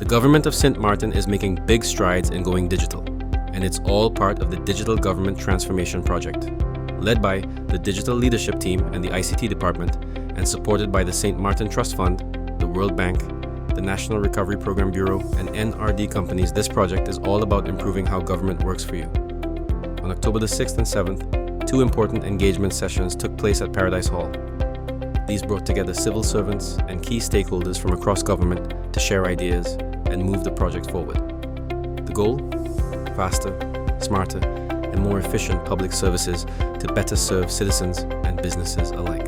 The Government of Sint Maarten is making big strides in going digital, and it's all part of the Digital Government Transformation Project, led by the Digital Leadership Team and the ICT Department, and supported by the St. Maarten Trust Fund, the World Bank, the National Recovery Program Bureau, and NRD Companies. This project is all about improving how government works for you. On October the 6th and 7th, 2 important engagement sessions took place at Paradise Hall. These brought together civil servants and key stakeholders from across government to share ideas and move the project forward. The goal? Faster, smarter, and more efficient public services to better serve citizens and businesses alike.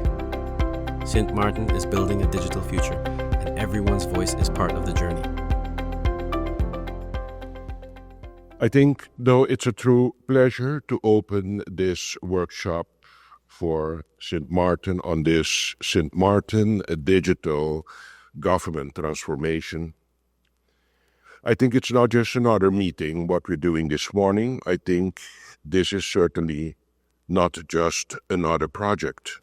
Sint Maarten is building a digital future, and everyone's voice is part of the journey. I think, though, it's a true pleasure to open this workshop for Sint Maarten on this Sint Maarten digital government transformation. I think it's not just another meeting, what we're doing this morning. I think this is certainly not just another project.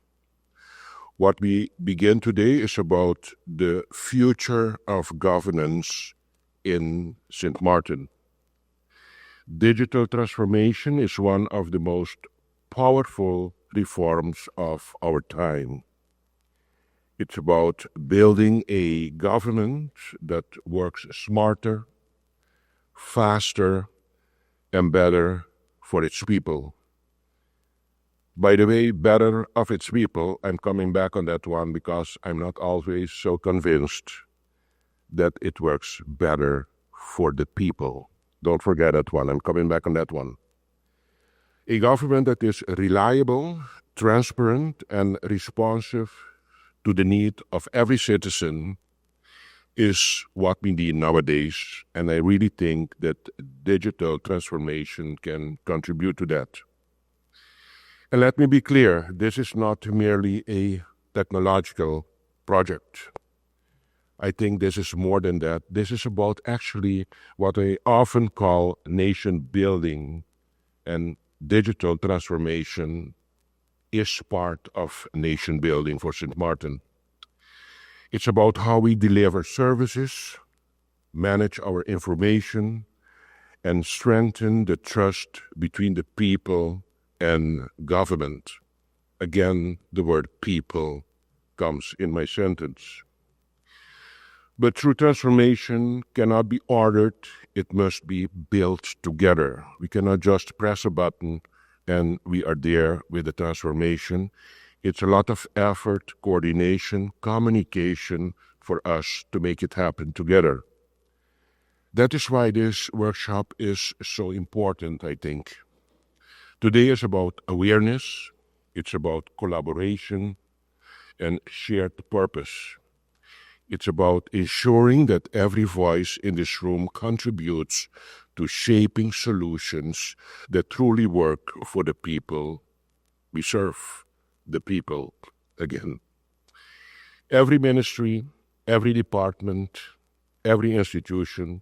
What we begin today is about the future of governance in Sint Maarten. Digital transformation is one of the most powerful reforms of our time. It's about building a government that works smarter, faster, and better for its people. By the way, better of its people, I'm coming back on that one because I'm not always so convinced that it works better for the people. Don't forget that one. I'm coming back on that one. A government that is reliable, transparent, and responsive to the need of every citizen is what we need nowadays, and I really think that digital transformation can contribute to that. And let me be clear, this is not merely a technological project. I think this is more than that. This is about actually what I often call nation building, and digital transformation is part of nation building for Sint Maarten. It's about how we deliver services, manage our information, and strengthen the trust between the people and government. Again, the word people comes in my sentence. But true transformation cannot be ordered, it must be built together. We cannot just press a button and we are there with the transformation. It's a lot of effort, coordination, communication for us to make it happen together. That is why this workshop is so important, I think. Today is about awareness, it's about collaboration and shared purpose. It's about ensuring that every voice in this room contributes to shaping solutions that truly work for the people we serve, the people again. Every ministry, every department, every institution,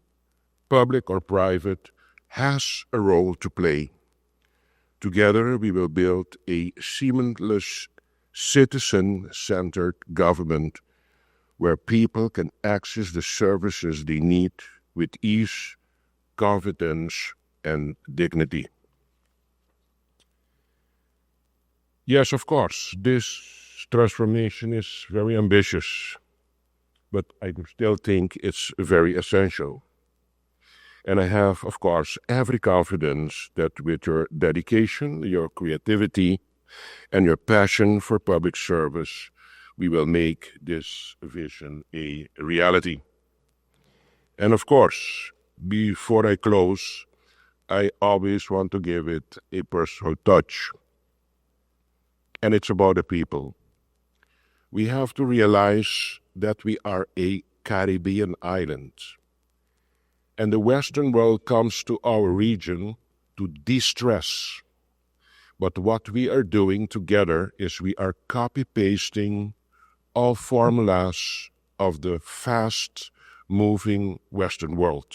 public or private, has a role to play. Together we will build a seamless, citizen-centered government where people can access the services they need with ease, confidence, and dignity. Yes, of course, this transformation is very ambitious, but I still think it's very essential. And I have, of course, every confidence that with your dedication, your creativity, and your passion for public service, we will make this vision a reality. And of course, before I close, I always want to give it a personal touch. And it's about the people. We have to realize that we are a Caribbean island. And the Western world comes to our region to de-stress. But what we are doing together is we are copy-pasting all formulas of the fast-moving Western world.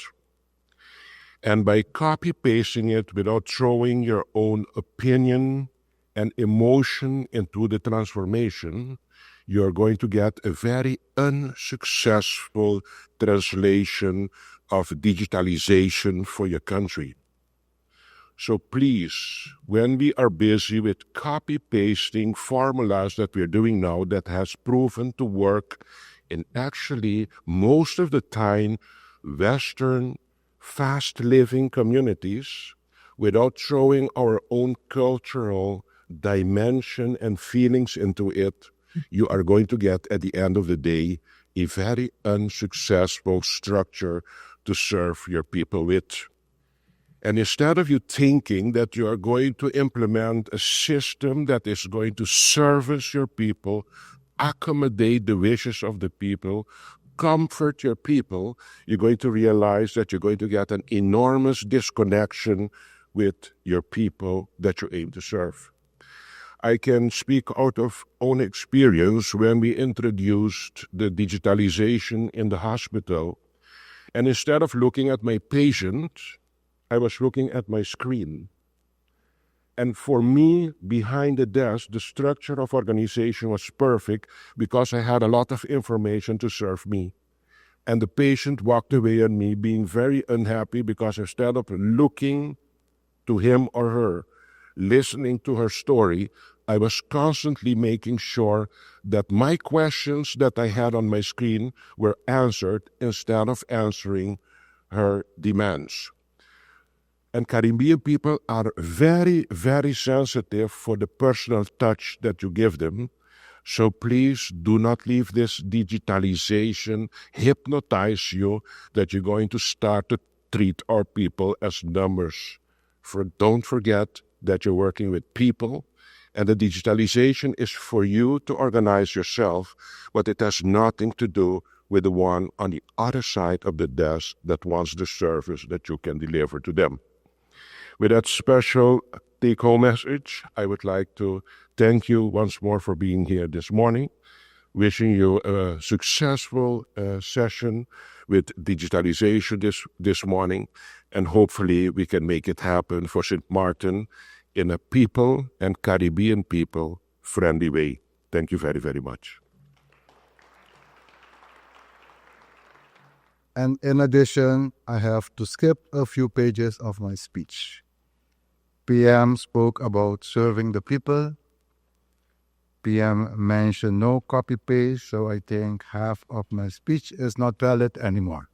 And by copy-pasting it without throwing your own opinion and emotion into the transformation, you're going to get a very unsuccessful translation of digitalization for your country. So please, when we are busy with copy-pasting formulas that we're doing now that has proven to work in actually most of the time Western fast-living communities without throwing our own cultural dimension and feelings into it, you are going to get, at the end of the day, a very unsuccessful structure to serve your people with. And instead of you thinking that you are going to implement a system that is going to service your people, accommodate the wishes of the people, comfort your people, you're going to realize that you're going to get an enormous disconnection with your people that you aim to serve. I can speak out of own experience when we introduced the digitalization in the hospital. And instead of looking at my patient, I was looking at my screen. And for me, behind the desk, the structure of organization was perfect because I had a lot of information to serve me. And the patient walked away on me being very unhappy because instead of looking to him or her, listening to her story, I was constantly making sure that my questions that I had on my screen were answered instead of answering her demands. And Caribbean people are very, very sensitive for the personal touch that you give them. So please do not leave this digitalization hypnotize you that you're going to start to treat our people as numbers. Don't forget that you're working with people, and the digitalization is for you to organize yourself, but it has nothing to do with the one on the other side of the desk that wants the service that you can deliver to them. With that special take-home message, I would like to thank you once more for being here this morning. Wishing you a successful session with digitalization this morning, and hopefully we can make it happen for Sint Maarten in a people and Caribbean people friendly way. Thank you very, very much. And in addition, I have to skip a few pages of my speech. PM spoke about serving the people. PM mentioned no copy-paste, so I think half of my speech is not valid anymore.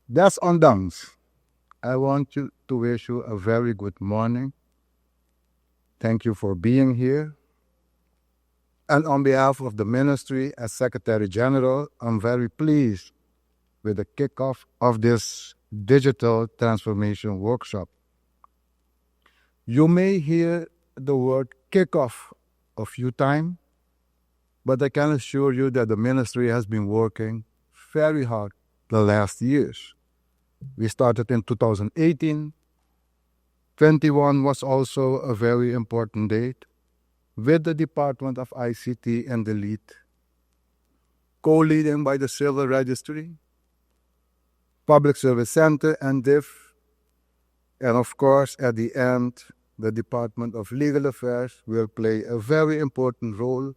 That's on downs. I want to wish you a very good morning. Thank you for being here. And on behalf of the ministry as Secretary General, I'm very pleased with the kickoff of this digital transformation workshop. You may hear the word kickoff a few times, but I can assure you that the ministry has been working very hard the last years. We started in 2018. 21 was also a very important date with the Department of ICT and the lead, co-leading by the Civil Registry, Public Service Center and DIF, and of course at the end, the Department of Legal Affairs will play a very important role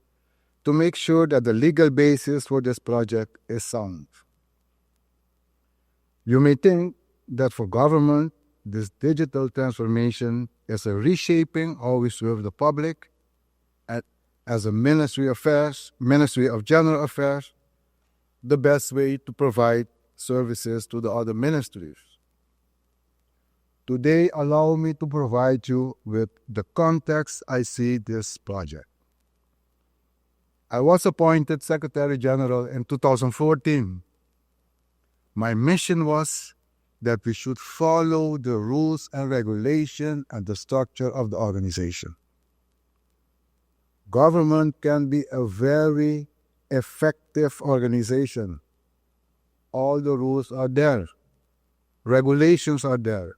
to make sure that the legal basis for this project is sound. You may think that for government, this digital transformation is a reshaping how we serve the public. As a Ministry of General Affairs, the best way to provide services to the other ministries. Today, allow me to provide you with the context I see this project. I was appointed Secretary General in 2014. My mission was that we should follow the rules and regulation and the structure of the organization. Government can be a very effective organization. All the rules are there. Regulations are there.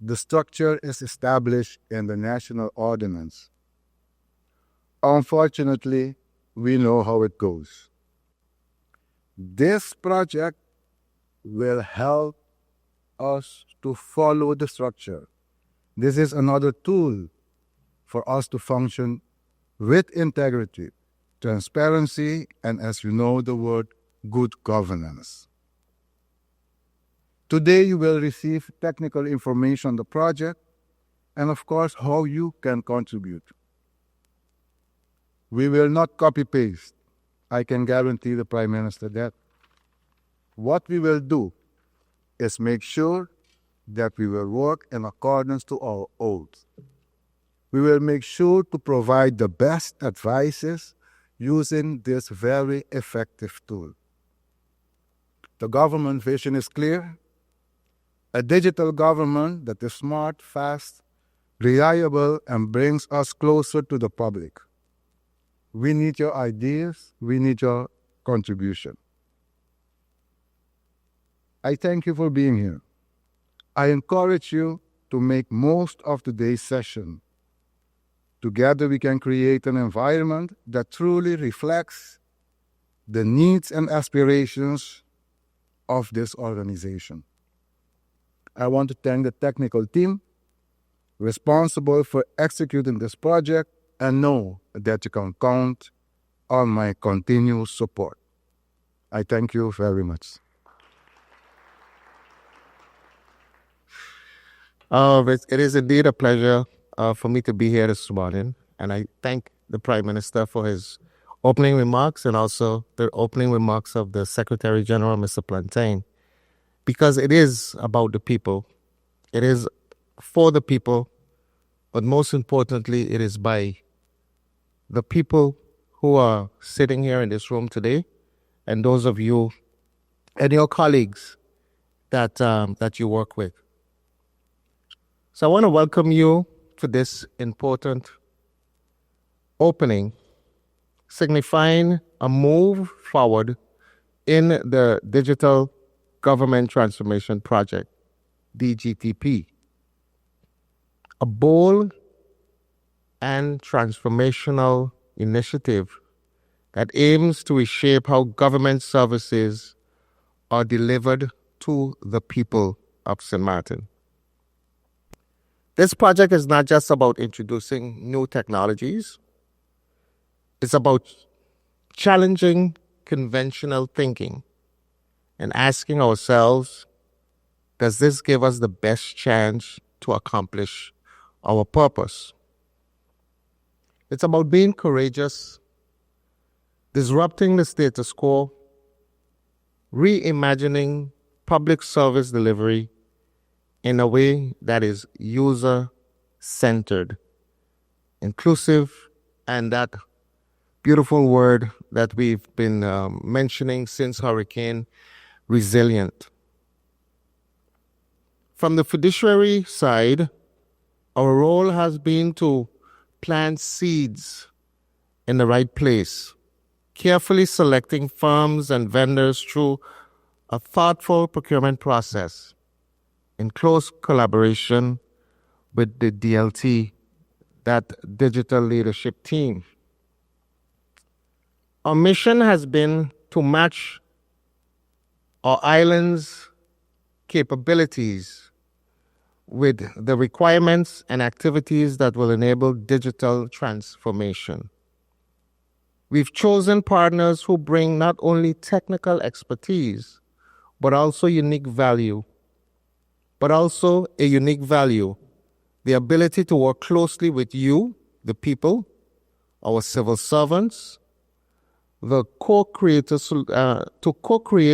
The structure is established in the national ordinance. Unfortunately, we know how it goes. This project will help us to follow the structure. This is another tool for us to function with integrity, transparency, and, as you know the word, good governance. Today you will receive technical information on the project and, of course, how you can contribute. We will not copy-paste. I can guarantee the Prime Minister that. What we will do is make sure that we will work in accordance to our oath. We will make sure to provide the best advices using this very effective tool. The government vision is clear. A digital government that is smart, fast, reliable, and brings us closer to the public. We need your ideas. We need your contribution. I thank you for being here. I encourage you to make most of today's session. Together we can create an environment that truly reflects the needs and aspirations of this organization. I want to thank the technical team responsible for executing this project and know that you can count on my continued support. I thank you very much. It is indeed a pleasure for me to be here this morning, and I thank the Prime Minister for his opening remarks and also the opening remarks of the Secretary General, Mr. Plantain, because it is about the people. It is for the people, but most importantly, it is by the people who are sitting here in this room today and those of you and your colleagues that you work with. So I want to welcome you to this important opening, signifying a move forward in the Digital Government Transformation Project, DGTP, a bold and transformational initiative that aims to reshape how government services are delivered to the people of Sint Maarten. This project is not just about introducing new technologies. It's about challenging conventional thinking and asking ourselves, does this give us the best chance to accomplish our purpose? It's about being courageous, disrupting the status quo, reimagining public service delivery in a way that is user-centered, inclusive, and that beautiful word that we've been mentioning since Hurricane, resilient. From the fiduciary side, our role has been to plant seeds in the right place, carefully selecting firms and vendors through a thoughtful procurement process in close collaboration with the DLT, that digital leadership team. Our mission has been to match our island's capabilities with the requirements and activities that will enable digital transformation. We've chosen partners who bring not only technical expertise, but also a unique value, the ability to work closely with you, the people, our civil servants, to co-create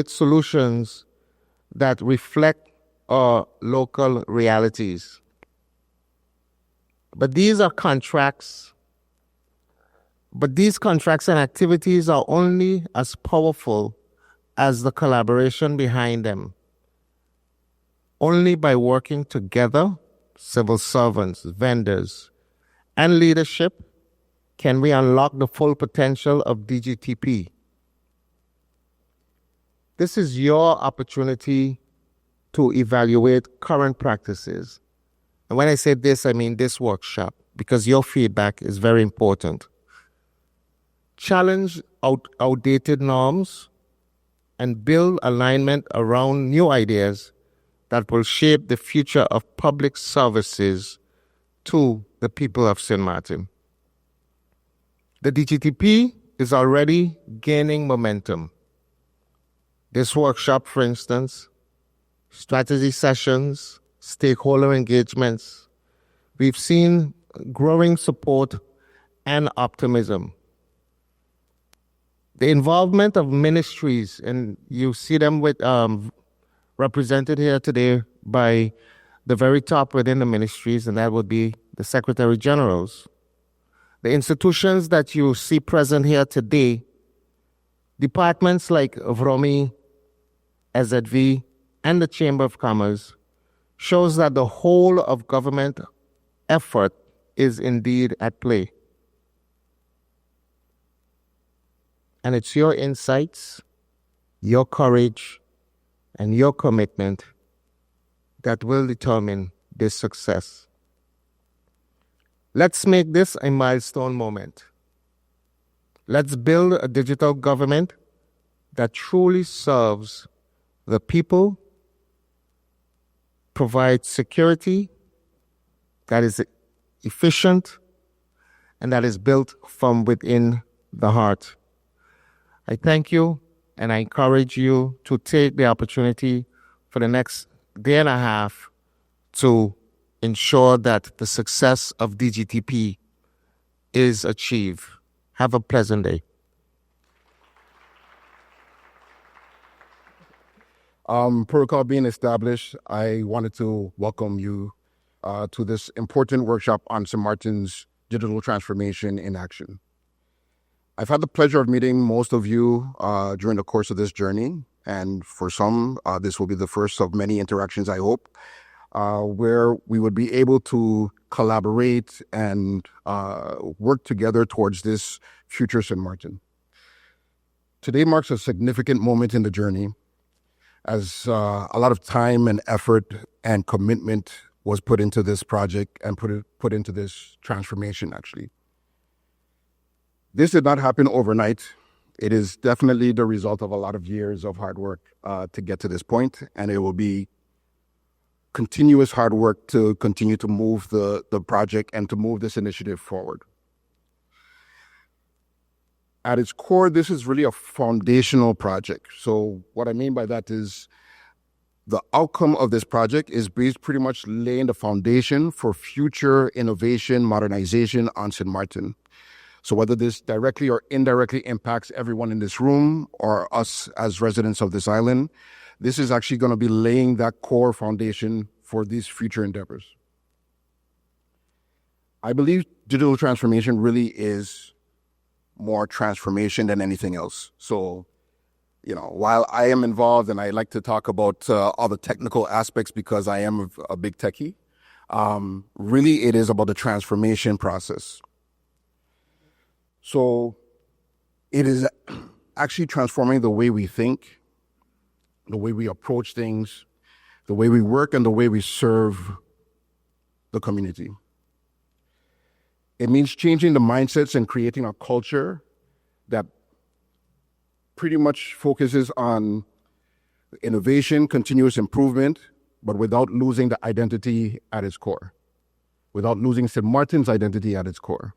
solutions that reflect our local realities. But these contracts and activities are only as powerful as the collaboration behind them. Only by working together, civil servants, vendors, and leadership, can we unlock the full potential of DGTP. This is your opportunity to evaluate current practices. And when I say this, I mean this workshop, because your feedback is very important. Challenge outdated norms and build alignment around new ideas that will shape the future of public services to the people of Sint Maarten. The DGTP is already gaining momentum. This workshop, for instance, strategy sessions, stakeholder engagements, we've seen growing support and optimism. The involvement of ministries, and you see them with represented here today by the very top within the ministries, and that would be the Secretary Generals. The institutions that you see present here today, departments like VROMI, SZV, and the Chamber of Commerce, shows that the whole of government effort is indeed at play. And it's your insights, your courage, and your commitment that will determine this success. Let's make this a milestone moment. Let's build a digital government that truly serves the people, provides security that is efficient, and that is built from within the heart. I thank you, and I encourage you to take the opportunity for the next day and a half to ensure that the success of DGTP is achieved. Have a pleasant day. Protocol being established, I wanted to welcome you to this important workshop on Sint Maarten's digital transformation in action. I've had the pleasure of meeting most of you during the course of this journey, and for some, this will be the first of many interactions, I hope, where we would be able to collaborate and work together towards this future Sint Maarten. Today marks a significant moment in the journey, as a lot of time and effort and commitment was put into this project and put into this transformation, actually. This did not happen overnight. It is definitely the result of a lot of years of hard work to get to this point, and it will be continuous hard work to continue to move the project and to move this initiative forward. At its core, this is really a foundational project. So what I mean by that is the outcome of this project is based pretty much laying the foundation for future innovation, modernization on Sint Maarten. So whether this directly or indirectly impacts everyone in this room or us as residents of this island, this is actually going to be laying that core foundation for these future endeavors. I believe digital transformation really is more transformation than anything else. So, while I am involved and I like to talk about all the technical aspects because I am a big techie, really it is about the transformation process. So it is actually transforming the way we think, the way we approach things, the way we work, and the way we serve the community. It means changing the mindsets and creating a culture that pretty much focuses on innovation, continuous improvement, but without losing the identity at its core, without losing Sint Maarten's identity at its core.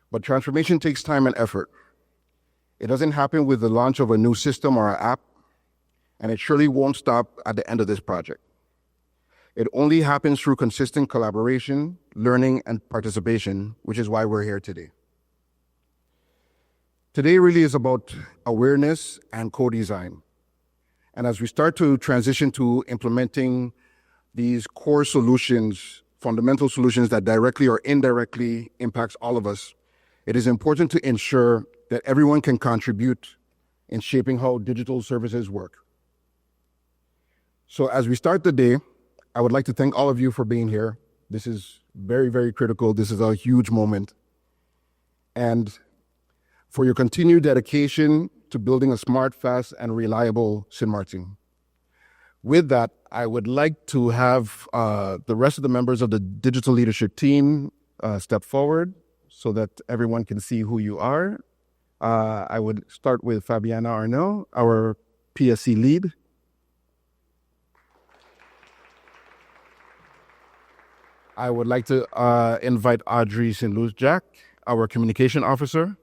But transformation takes time and effort. It doesn't happen with the launch of a new system or an app, and it surely won't stop at the end of this project. It only happens through consistent collaboration, learning, and participation, which is why we're here today. Today really is about awareness and co-design. And as we start to transition to implementing these core solutions, fundamental solutions that directly or indirectly impacts all of us, it is important to ensure that everyone can contribute in shaping how digital services work. So as we start the day, I would like to thank all of you for being here. This is very, very critical. This is a huge moment. And for your continued dedication to building a smart, fast, and reliable Sint Maarten. With that, I would like to have the rest of the members of the digital leadership team step forward so that everyone can see who you are. I would start with Fabiana Arnaud, our PSC lead. I would like to invite Audrey St. Louis Jack, our communication officer.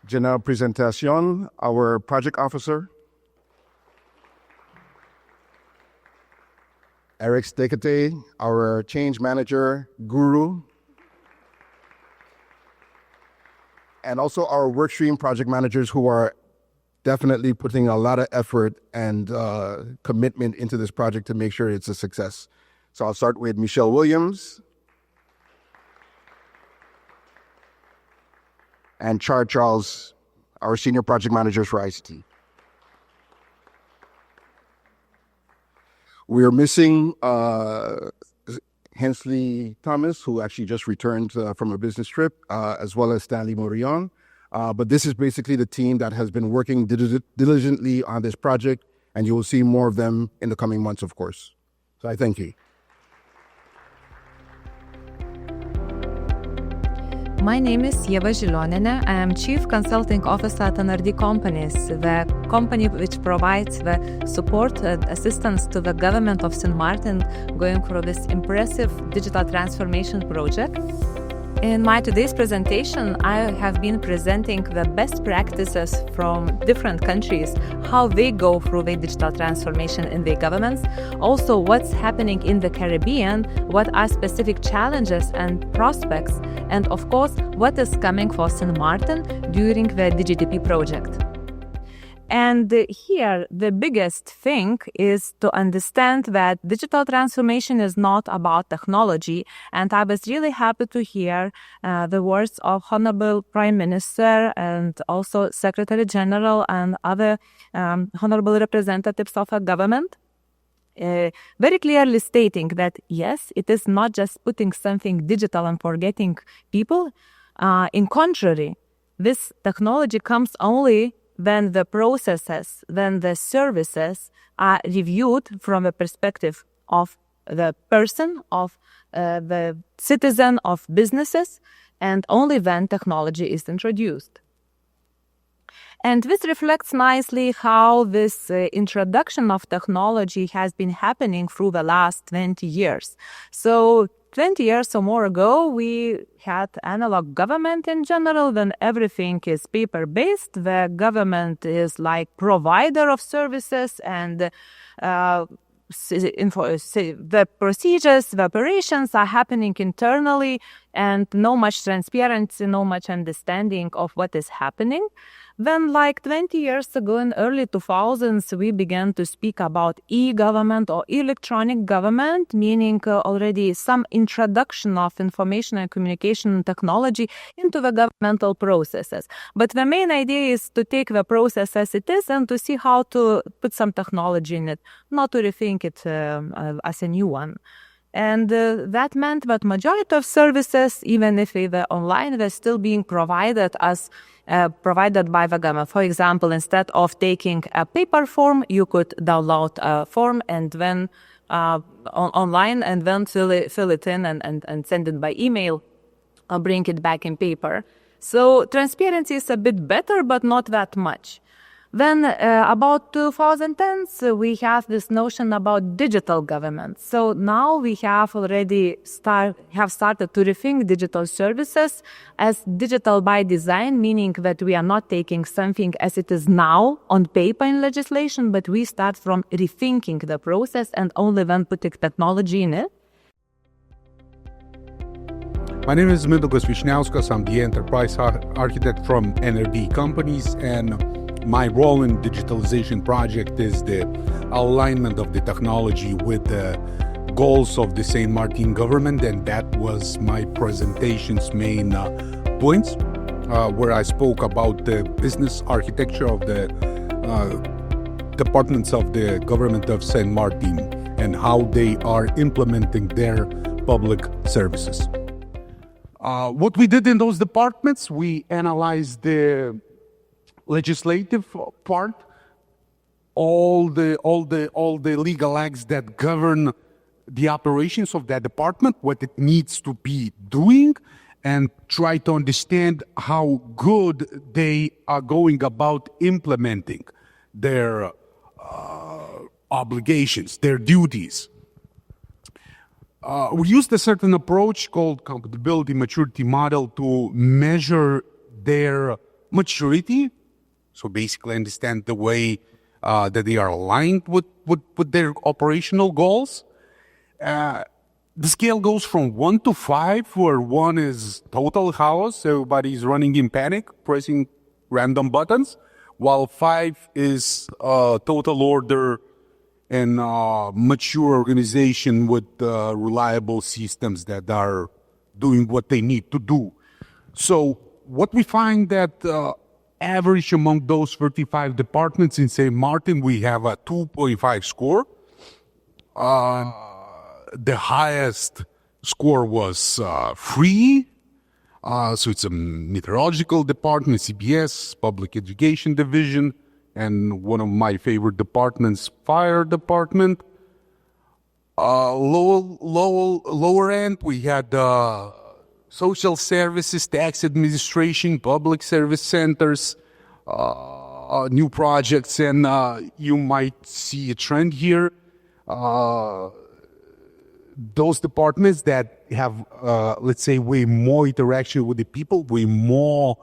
Janelle Presentacion, our project officer. Eric Stekete, our change manager, guru. And also our workstream project managers who are definitely putting a lot of effort and commitment into this project to make sure it's a success. So I'll start with Michelle Williams and Char Charles, our senior project managers for ICT. We're missing Hensley Thomas, who actually just returned from a business trip, as well as Stanley Morillon. But this is basically the team that has been working diligently on this project, and you will see more of them in the coming months, of course. So I thank you. My name is Ieva Zilonina. I am Chief Consulting Officer at NRD Companies, the company which provides the support and assistance to the Government of Sint Maarten going through this impressive digital transformation project. In my today's presentation, I have been presenting the best practices from different countries, how they go through the digital transformation in their governments, also what's happening in the Caribbean, what are specific challenges and prospects, and of course, what is coming for Sint Maarten during the DGTP project. And here, the biggest thing is to understand that digital transformation is not about technology. And I was really happy to hear the words of Honorable Prime Minister and also Secretary General and other honorable representatives of our government. Very clearly stating that, yes, it is not just putting something digital and forgetting people. In contrary, this technology comes only when the processes, when the services are reviewed from a perspective of the person, of the citizen, of businesses, and only when technology is introduced. And this reflects nicely how this introduction of technology has been happening through the last 20 years. So 20 years or more ago, we had analog government in general, when everything is paper-based. The government is like provider of services, and the procedures, the operations are happening internally, and no much transparency, no much understanding of what is happening. Then, like 20 years ago in early 2000s, we began to speak about e-government or electronic government, meaning already some introduction of information and communication technology into the governmental processes. But the main idea is to take the process as it is and to see how to put some technology in it, not to rethink it as a new one. And that meant that majority of services, even if they were online, were still being provided as provided by the government. For example, instead of taking a paper form, you could download a form and then online and then fill it in and send it by email or bring it back in paper. So transparency is a bit better, but not that much. Then about 2010s, we have this notion about digital government. So now we have already started to rethink digital services as digital by design, meaning that we are not taking something as it is now on paper in legislation, but we start from rethinking the process and only then putting technology in it. My name is Mindaugas Vyšniauskas. I'm the enterprise architect from NRD Companies, and my role in digitalization project is the alignment of the technology with the goals of the Sint Maarten government, and that was my presentation's main points, where I spoke about the business architecture of the departments of the Government of Sint Maarten and how they are implementing their public services. What we did in those departments, we analyzed the legislative part, all the legal acts that govern the operations of that department, what it needs to be doing, and try to understand how good they are going about implementing their obligations, their duties. We used a certain approach called compatibility maturity model to measure their maturity. So basically understand the way that they are aligned with their operational goals. The scale goes from 1 to 5, where 1 is total chaos, everybody's running in panic, pressing random buttons, while 5 is total order and mature organization with reliable systems that are doing what they need to do. So what we find that average among those 35 departments in St. Maarten, we have a 2.5 score. The highest score was 3. So it's a meteorological department, CBS, public education division, and one of my favorite departments, fire department. Lower end, we had social services, tax administration, public service centers, new projects, and you might see a trend here. Those departments that have, let's say, way more interaction with the people, way more,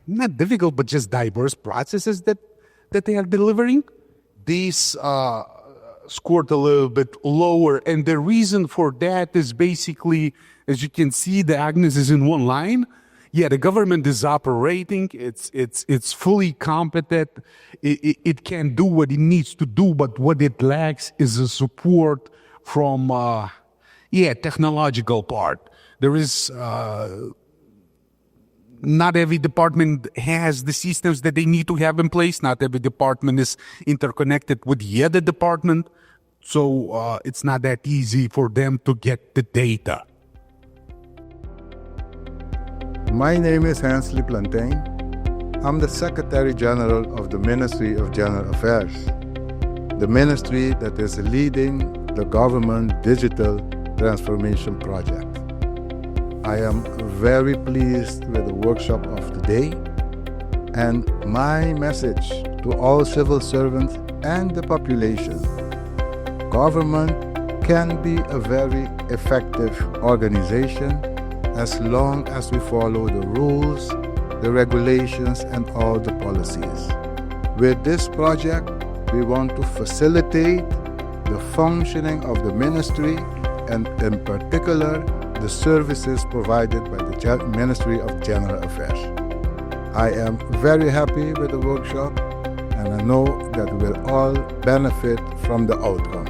not difficult, but just diverse processes that they are delivering, these scored a little bit lower. And the reason for that is basically, as you can see, the Agnes is in one line. Yeah, the government is operating. It's fully competent. It can do what it needs to do, but what it lacks is a support from, technological part. There is, not every department has the systems that they need to have in place. Not every department is interconnected with the other department. So it's not that easy for them to get the data. My name is Hensley Plantain. I'm the Secretary General of the Ministry of General Affairs, the ministry that is leading the government digital transformation project. I am very pleased with the workshop of today, and my message to all civil servants and the population: government can be a very effective organization as long as we follow the rules, the regulations, and all the policies. With this project, we want to facilitate the functioning of the ministry, and in particular, the services provided by the Ministry of General Affairs. I am very happy with the workshop, and I know that we will all benefit from the outcome.